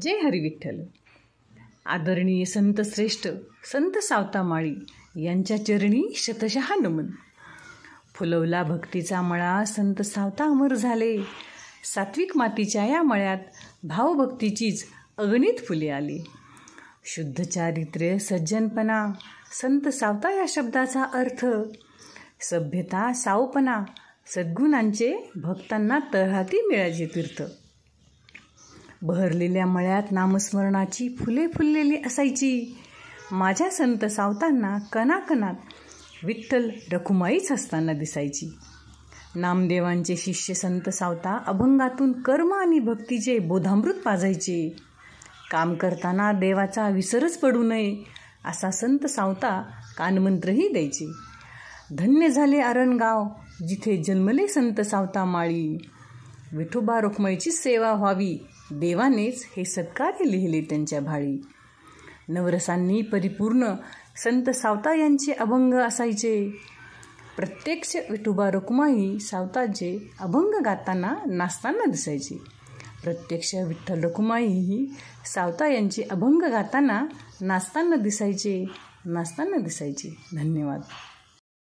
जय हरी विठ्ठल. आदरणीय संत श्रेष्ठ संत सावता माळी यांच्या चरणी शतशः नमन. फुलवला भक्तीचा मळा संत सावता अमर झाले. सात्विक मातीच्या या मळ्यात भावभक्तीचीच अगणित फुले आली. शुद्ध चारित्र्य सज्जनपणा संत सावता या शब्दाचा अर्थ. सभ्यता सावपणा सद्गुणांचे भक्तांना तळहाती मिळायचे तीर्थ. बहरलेल्या मळ्यात नामस्मरणाची फुले फुललेली असायची. माझ्या संत सावतांना कणाकणात विठ्ठल रखुमाईच असताना दिसायची. नामदेवांचे शिष्य संत सावता अभंगातून कर्म आणि भक्तीचे बोधामृत पाजायचे. काम करताना देवाचा विसरच पडू नये असा संत सावता कानमंत्रही द्यायचे. धन्य झाले अरणगाव जिथे जन्मले संत सावता माळी. विठोबा रखुमाईची सेवा व्हावी देवानेच हे सत्कार्य लिहिले त्यांच्या भाळी. नवरसांनी परिपूर्ण संत सावता यांचे अभंग असायचे. प्रत्यक्ष विठोबा रखुमाई सावताचे अभंग गाताना नाचताना दिसायचे. प्रत्यक्ष विठ्ठल रखुमाईही सावता यांचे अभंग गाताना नाचताना दिसायचे. धन्यवाद.